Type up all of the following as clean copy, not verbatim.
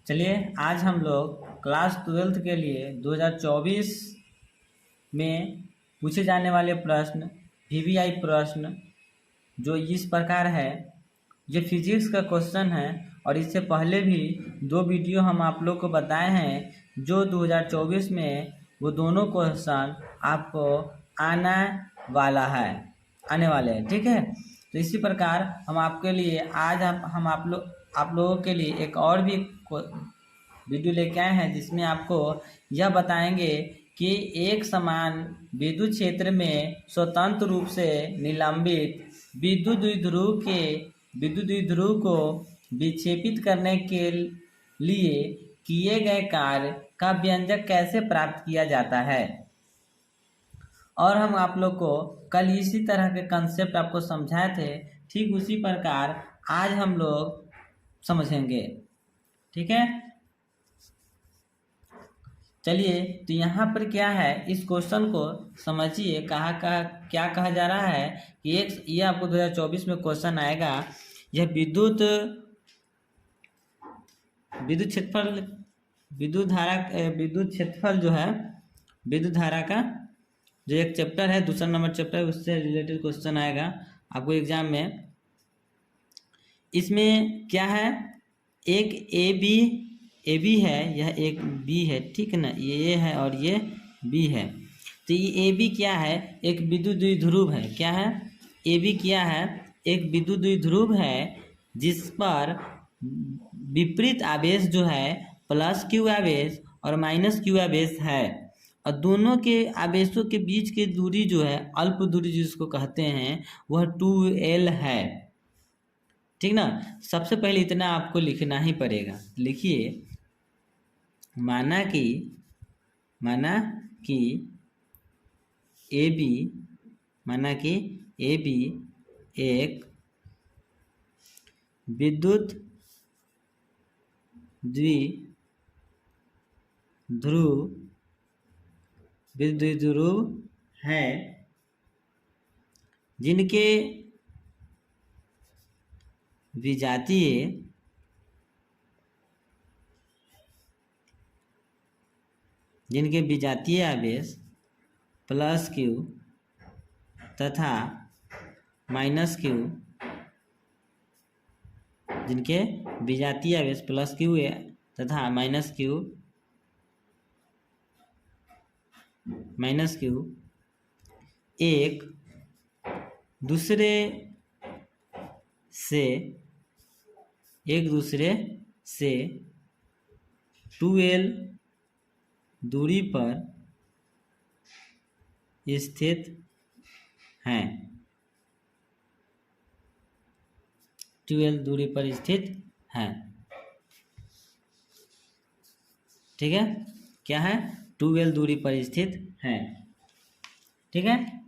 चलिए आज हम लोग क्लास 12th के लिए 2024 में पूछे जाने वाले प्रश्न वीवीआई प्रश्न जो इस प्रकार है। ये फिजिक्स का क्वेश्चन है और इससे पहले भी दो वीडियो हम आप लोग को बताए हैं जो 2024 में वो दोनों क्वेश्चन आपको आना वाला है, आने वाले हैं। ठीक है, तो इसी प्रकार हम आपके लिए आज हम आप लोगों के लिए एक और भी वीडियो लेके आए हैं जिसमें आपको यह बताएंगे कि एक समान विद्युत क्षेत्र में स्वतंत्र रूप से निलंबित विद्युत द्विध्रुव को विक्षेपित करने के लिए किए गए कार्य का व्यंजक कैसे प्राप्त किया जाता है। और हम आप लोग को कल इसी तरह के कंसेप्ट आपको समझाए थे, ठीक उसी प्रकार आज हम लोग समझेंगे। ठीक है, चलिए तो यहाँ पर क्या है, इस क्वेश्चन को समझिए। क्या कहा जा रहा है कि ये आपको 2024 में क्वेश्चन आएगा। यह विद्युत क्षेत्रफल विद्युत क्षेत्रफल जो है विद्युत धारा का जो एक चैप्टर है, दूसरा नंबर चैप्टर है, उससे रिलेटेड क्वेश्चन आएगा आपको एग्जाम में। इसमें क्या है, एक ए बी है, यह एक बी है, ठीक है ना, ये ए है और ये बी है। तो ये ए बी क्या है, एक विद्युत द्विध्रुव है। क्या है, ए बी क्या है, एक विद्युत द्विध्रुव है जिस पर विपरीत आवेश जो है प्लस क्यू आवेश और माइनस क्यू आवेश है, और दोनों के आवेशों के बीच की दूरी जो है, अल्प दूरी जिसको कहते हैं, वह 2L है। ठीक ना, सबसे पहले इतना आपको लिखना ही पड़ेगा। लिखिए, माना कि ए बी एक विद्युत द्विध्रुव है जिनके विजातीय आवेश प्लस क्यू तथा माइनस क्यू, जिनके विजातीय आवेश प्लस क्यू तथा माइनस क्यू एक दूसरे से 2L दूरी पर स्थित हैं। 2L दूरी पर स्थित हैं। ठीक है, क्या है, 2L दूरी पर स्थित हैं। ठीक है,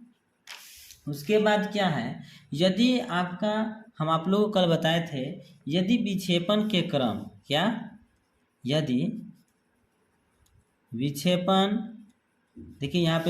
उसके बाद क्या है, यदि आपका, हम आप लोगों को कल बताए थे, यदि विक्षेपण के क्रम, यदि विक्षेपण, देखिए यहाँ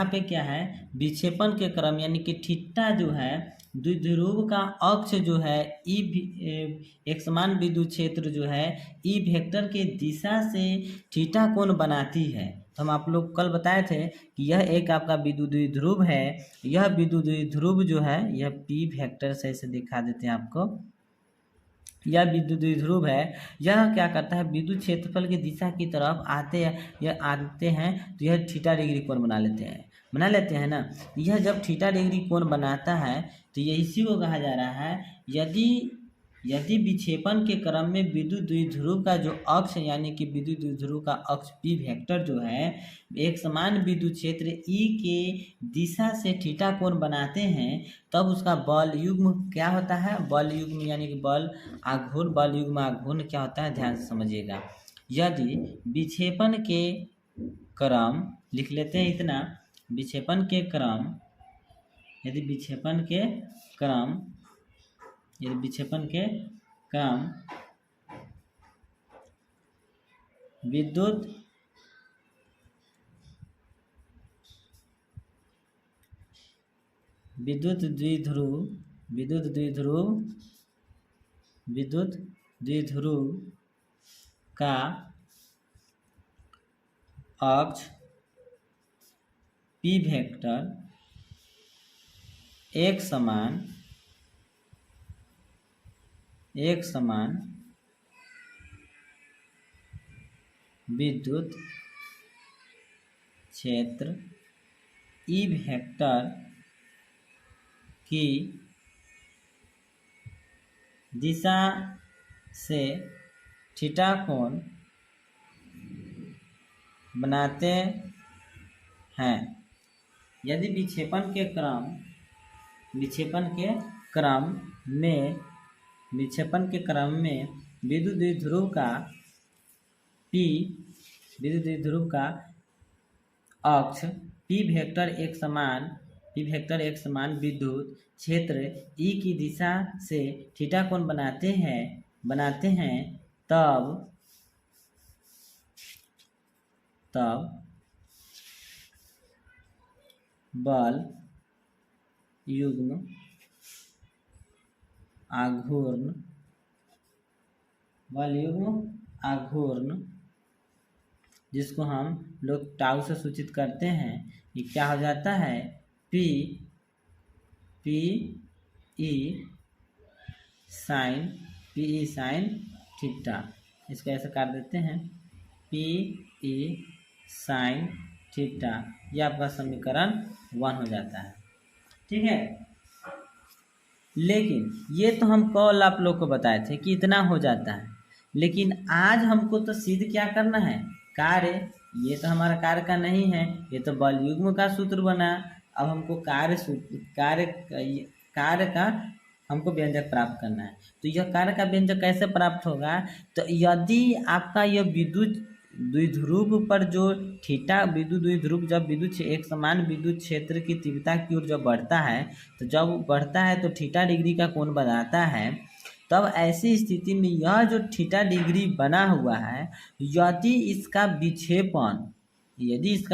पे क्या है, विक्षेपण के क्रम यानी कि थीटा जो है, द्विध्रुव का अक्ष जो है एक समान विद्युत क्षेत्र जो है ई वेक्टर के दिशा से थीटा कोण बनाती है। तो हम आप लोग कल बताए थे कि यह एक आपका विद्युत द्विध्रुव है। यह विद्युत द्विध्रुव जो है, यह पी वेक्टर से ऐसे दिखा देते हैं आपको। यह विद्युत द्विध्रुव है, यह क्या करता है, विद्युत क्षेत्रफल की दिशा की तरफ आते हैं तो यह थीटा डिग्री कोण बना लेते हैं ना। यह जब थीटा डिग्री कोण बनाता है तो ये इसी को कहा जा रहा है, यदि विक्षेपण के क्रम में विद्युत द्विध्रुव का जो अक्ष यानी कि विद्युत द्विध्रुव का अक्ष पी वेक्टर जो है एक समान विद्युत क्षेत्र ई के दिशा से थीटा कोण बनाते हैं, तब उसका बल युग्म क्या होता है, बल युग्म यानी कि बल युग्म आघूर्ण क्या होता है, ध्यान से समझिएगा। यदि विक्षेपण के क्रम, लिख लेते हैं इतना, विक्षेपण के क्रम विद्युत द्विध्रुव का अक्ष पी वेक्टर एक समान विद्युत क्षेत्र ई वेक्टर की दिशा से थीटा कोण बनाते हैं यदि विक्षेपण के क्रम में विद्युत द्विध्रुव का अक्ष पी वेक्टर एक समान विद्युत क्षेत्र ई की दिशा से थीटा कोण बनाते हैं तब बल युग्म आघूर्ण जिसको हम लोग टाउ से सूचित करते हैं, ये क्या हो जाता है पी ई साइन थीटा। इसको ऐसे काट देते हैं पी ई साइन थीटा, यह आपका समीकरण 1 हो जाता है। ठीक है, लेकिन ये तो हम कल आप लोग को बताए थे कि इतना हो जाता है, लेकिन आज हमको तो सिद्ध क्या करना है, कार्य। ये तो हमारा कार्य का नहीं है, ये तो बल युग्म का सूत्र बना। अब हमको कार्य का हमको व्यंजक प्राप्त करना है। तो यह कार्य का व्यंजक कैसे प्राप्त होगा, तो यदि आपका यह विद्युत द्विध्रुव पर जो थीटा विद्युत द्विध्रुव जब एक समान विद्युत क्षेत्र की तीव्रता की ओर जब बढ़ता है, तो जब बढ़ता है तो थीटा डिग्री का कोण बनाता है। तब ऐसी स्थिति में यह जो थीटा डिग्री बना हुआ है, यदि इसका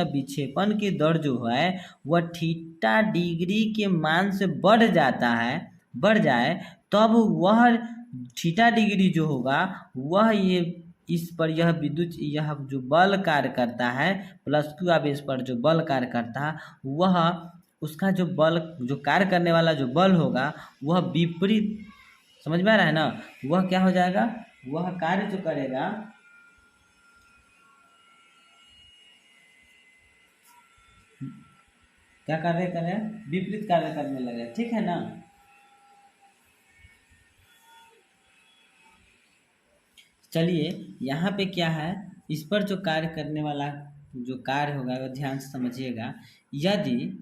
विक्षेपण की दर जो है वह थीटा डिग्री के मान से बढ़ जाए, तब वह थीटा डिग्री जो होगा वह यह जो बल कार्य करता है प्लस क्यू आवेश पर जो बल कार्य करता है, वह उसका जो कार्य करने वाला जो बल होगा वह विपरीत, समझ में आ रहा है ना, वह क्या हो जाएगा, वह कार्य जो करेगा क्या कार्य करे, विपरीत कार्य करने लगे। ठीक है ना। चलिए यहाँ पे क्या है, इस पर जो कार्य करने वाला जो कार्य होगा वो ध्यान से समझिएगा। यदि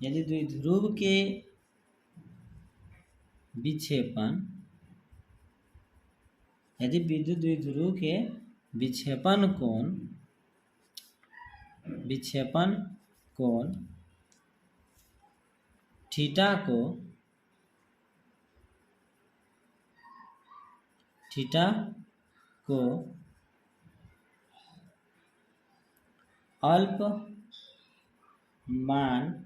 द्विध्रुव के विक्षेपण यदि विद्युत द्विध्रुव के विक्षेपण कोण थीटा को अल्प मान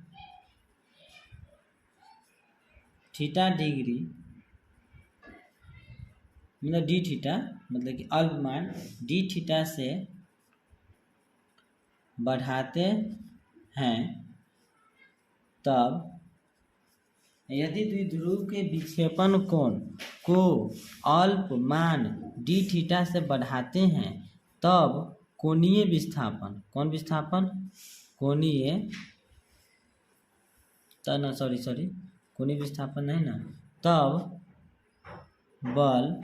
थीटा डिग्री मतलब डी थीटा, मतलब कि अल्प मान डी थीटा से बढ़ाते हैं, तब यदि द्विध्रुव के विक्षेपण कोण को अल्प मान डी थीटा से बढ़ाते हैं, तब कोणीय विस्थापन कोणीय विस्थापन नहीं ना, तब बल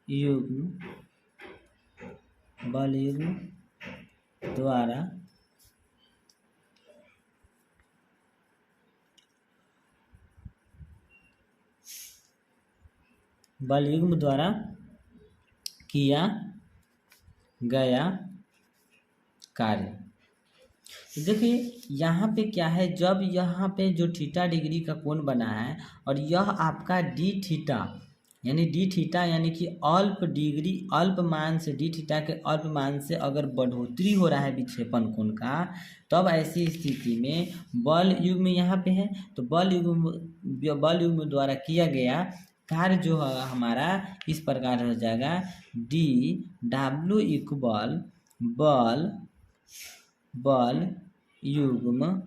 युग्म द्वारा किया गया कार्य। देखिए यहाँ पे क्या है, जब यहाँ पे जो थीटा डिग्री का कोण बना है और यह आपका डी थीटा यानी डी थीटा यानी कि अल्प डिग्री अल्प मान से डी थीटा के अल्प मान से अगर बढ़ोतरी हो रहा है विक्षेपण कोण का, तब ऐसी स्थिति में बल युग्म यहाँ पे है, तो बल युग्म द्वारा किया गया कार्य जो है हमारा इस प्रकार हो जाएगा, डी डब्ल्यू इक्वल बल युग्म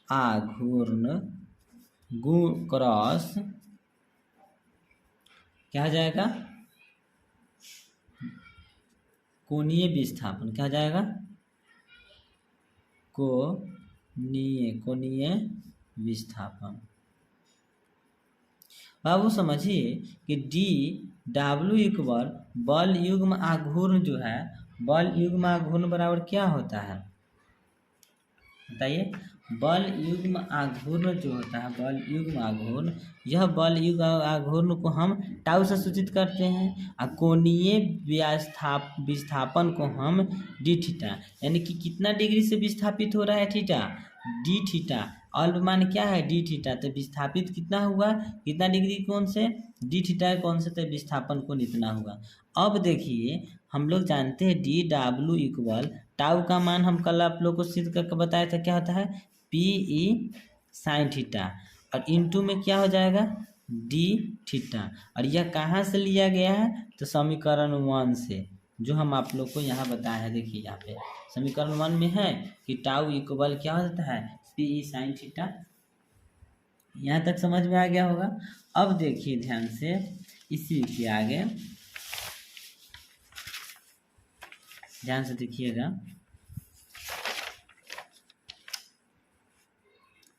आघूर्ण क्रॉस क्या हो जाएगा, कोणीय विस्थापन। क्या हो जाएगा, कोणीय विस्थापन। बाबू समझिए कि डी डब्ल्यू इक्वल बल युग्म आघूर्ण जो है, बल युग्म आघूर्ण बराबर क्या होता है बताइए। बल युग्म आघूर्ण जो होता है, बल युग्म आघूर्ण, यह बल युग्म आघूर्ण को हम टाउ से सूचित करते हैं और कोणीय विस्थापन को हम डी थीटा, यानी कि कितना डिग्री से विस्थापित हो रहा है थीटा, डी थीटा, अल्पमान क्या है डी थीटा, तो विस्थापित कितना हुआ, कितना डिग्री कौन से, डी थीटा कौन से, तो विस्थापन कोण इतना हुआ। अब देखिए हम लोग जानते हैं डी डब्ल्यू इक्वल टाउ का मान हम कल आप लोग को सिद्ध करके बताया था, क्या होता है पी ई साइन थीटा, और इनटू में क्या हो जाएगा डी थीटा, और यह कहाँ से लिया गया है, तो समीकरण 1 से, जो हम आप लोग को यहाँ बताया है। देखिए यहाँ पे समीकरण 1 में है कि टाउ इक्वल क्या होता है पी ई साइन थीटा। यहाँ तक समझ में आ गया होगा। अब देखिए ध्यान से इसी के आगे ध्यान से देखिएगा,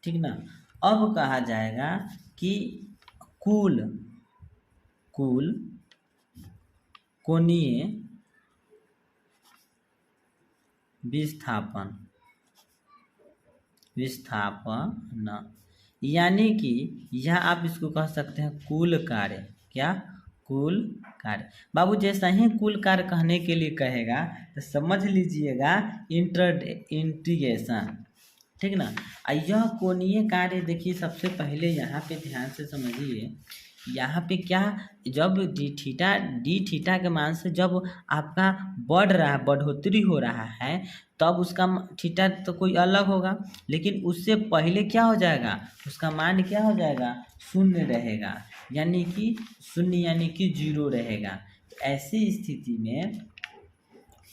ठीक ना। अब कहा जाएगा कि कुल कोणीय विस्थापन यानी कि यह आप इसको कह सकते हैं कुल कार्य। क्या, कुल कार्य। बाबू जैसा ही कुल कार्य कहने के लिए कहेगा तो समझ लीजिएगा इंटीग्रेशन, ठीक ना। यह कोणीय कार्य देखिए सबसे पहले यहाँ पे ध्यान से समझिए, यहाँ पे क्या, जब डी थीटा के मान से जब आपका बढ़ रहा है, बढ़ोतरी हो रहा है, तब उसका थीटा तो कोई अलग होगा, लेकिन उससे पहले क्या हो जाएगा, उसका मान क्या हो जाएगा, शून्य रहेगा, यानी कि शून्य यानी कि 0 रहेगा। ऐसी स्थिति में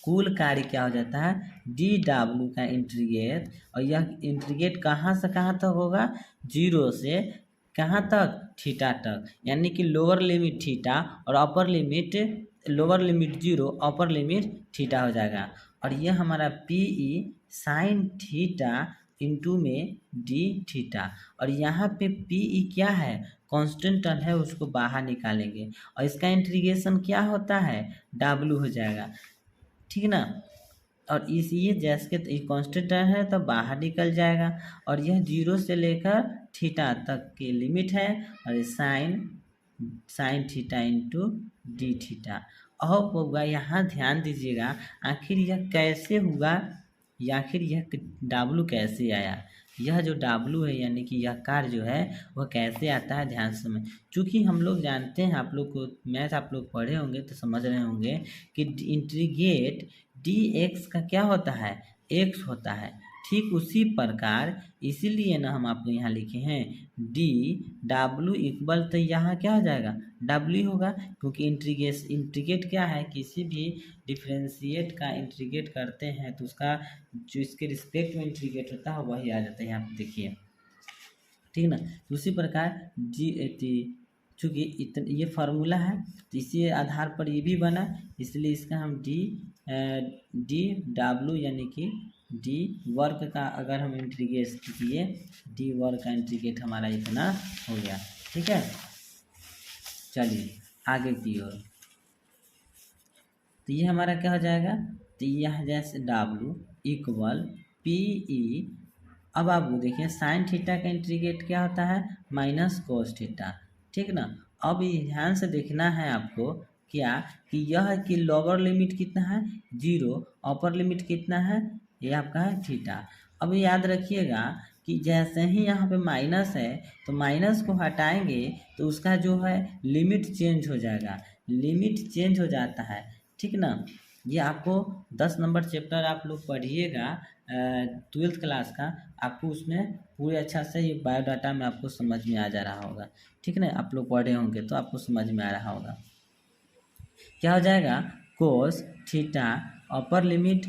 कुल कार्य क्या हो जाता है, डी डब्ल्यू का इंटीग्रेट, और यह इंटीग्रेट कहाँ से कहाँ तक होगा, 0 से कहाँ तक, थीटा तक, यानी कि लोअर लिमिट थीटा और upper limit, lower limit 0 upper limit theta हो जाएगा। और यह हमारा P E sine theta into में डी थीटा, और यहाँ पे पी ई क्या है, कांस्टेंट टर्म है, उसको बाहर निकालेंगे और इसका इंटीग्रेशन क्या होता है, डब्ल्यू हो जाएगा, ठीक ना। और ये जैसे कि कांस्टेंट टर्म है तो बाहर निकल जाएगा, और यह 0 से लेकर थीटा तक की लिमिट है, और sine theta into D theta. अब होगा, यहाँ ध्यान दीजिएगा, आखिर यह कैसे हुआ, आखिर यह डब्ल्यू कैसे आया, यह जो डब्ल्यू है यानी कि यह कार्य जो है वह कैसे आता है, ध्यान से समझ। चूँकि हम लोग जानते हैं, आप लोग को मैथ आप लोग पढ़े होंगे तो समझ रहे होंगे कि इंटीग्रेट डी एक्स का क्या होता है, एक्स होता है। ठीक उसी प्रकार इसीलिए ना हम आपको यहाँ लिखे हैं डी डब्ल्यू इक्वल, तो यहाँ क्या हो जाएगा, डब्ल्यू होगा, क्योंकि इंटीग्रेट क्या है, किसी भी डिफरेंशिएट का इंटीग्रेट करते हैं तो उसका जो इसके रिस्पेक्ट में इंटीग्रेट होता है वही आ जाता है, यहाँ पे देखिए, ठीक ना। तो उसी प्रकार चूँकि इतना ये फार्मूला है तो इसी आधार पर ये भी बना, इसलिए इसका हम डी डब्ल्यू यानी कि डी वर्क का अगर हम इंटीग्रेट किए, डी वर्क का इंटीग्रेट हमारा इतना हो गया, ठीक है। चलिए आगे की ओर, तो ये हमारा क्या हो जाएगा, तो यह जैसे डब्ल्यू इक्वल पी ई, अब आप देखिए साइन थीटा का इंटीग्रेट क्या होता है, माइनस कोस थीटा, ठीक ना। अब ये ध्यान से देखना है आपको क्या, कि यह कि लोअर लिमिट कितना है 0, अपर लिमिट कितना है, ये आपका है थीटा, अब याद रखिएगा कि जैसे ही यहाँ पे माइनस है तो माइनस को हटाएंगे तो उसका जो है लिमिट चेंज हो जाएगा, लिमिट चेंज हो जाता है, ठीक ना। ये आपको 10 नंबर चैप्टर आप लोग पढ़िएगा 12th क्लास का, आपको उसमें पूरे अच्छा से ये बायोडाटा में आपको समझ में आ जा रहा होगा, ठीक ना। आप लोग पढ़े होंगे तो आपको समझ में आ रहा होगा। क्या हो जाएगा, कोस थीटा अपर लिमिट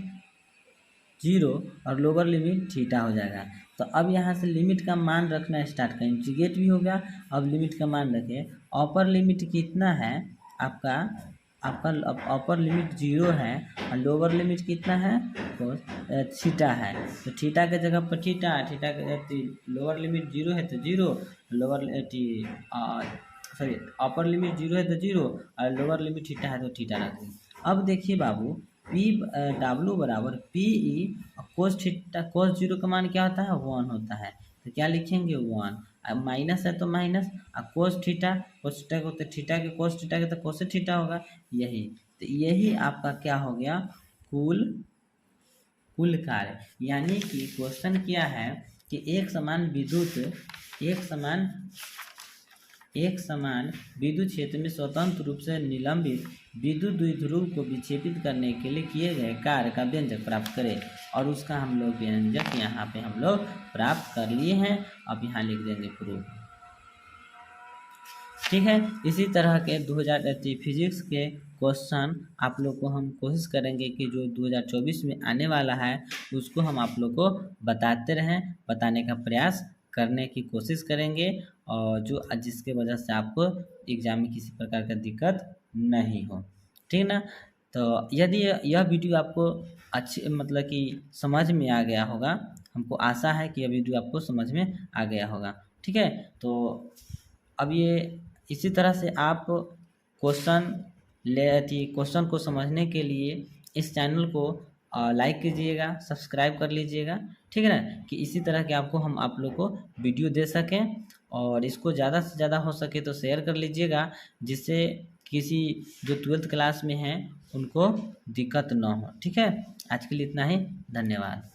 0 और लोअर लिमिट थीटा हो जाएगा। तो अब यहाँ से लिमिट का मान रखना स्टार्ट करें, इंटीग्रेट भी हो गया, अब लिमिट का मान रखें। अपर लिमिट कितना है आपका, आपका अपर लिमिट 0 है और लोअर लिमिट कितना है, तो थीटा है। तो थीटा के जगह पर थीटा, थीटा के लोअर लिमिट 0 है तो 0, लोअर सॉरी अपर लिमिट 0 है तो 0 और लोअर लिमिट थीटा है तो थीटा रखें। अब देखिए बाबू, पी डब्लू बराबर पी ई कोस थीटा, कोस 0 का मान क्या होता है, 1 होता है। तो क्या लिखेंगे 1, अब माइनस है तो माइनस, अब कोस थीटा, कोस थीटा को तो थीटा के कोस थीटा के तो कोस थीटा होगा, यही। तो यही आपका क्या हो गया, कुल कार्य। यानी कि क्वेश्चन क्या है कि एक समान विद्युत क्षेत्र में स्वतंत्र रूप से निलंबित विद्युत द्विध्रुव को विक्षेपित करने के लिए किए गए कार्य का व्यंजक प्राप्त करें। और उसका हम लोग व्यंजक यहाँ पे हम लोग प्राप्त कर लिए हैं, अब यहाँ लिख देंगे प्रूफ, ठीक है। इसी तरह के 2023 फिजिक्स के क्वेश्चन आप लोग को हम कोशिश करेंगे कि जो 2024 में आने वाला है उसको हम आप लोग को बताते रहें, बताने का प्रयास करने की कोशिश करेंगे, और जो जिसके वजह से आपको एग्जाम में किसी प्रकार का दिक्कत नहीं हो, ठीक ना। तो यदि यह वीडियो आपको अच्छी मतलब कि समझ में आ गया होगा, हमको आशा है कि यह वीडियो आपको समझ में आ गया होगा, ठीक है। तो अब ये इसी तरह से आप क्वेश्चन को समझने के लिए इस चैनल को लाइक कीजिएगा, सब्सक्राइब कर लीजिएगा, ठीक है ना, कि इसी तरह के आपको हम आप लोग को वीडियो दे सकें। और इसको ज़्यादा से ज़्यादा हो सके तो शेयर कर लीजिएगा, जिससे किसी जो 12th क्लास में हैं उनको दिक्कत ना हो, ठीक है। आज के लिए इतना ही, धन्यवाद।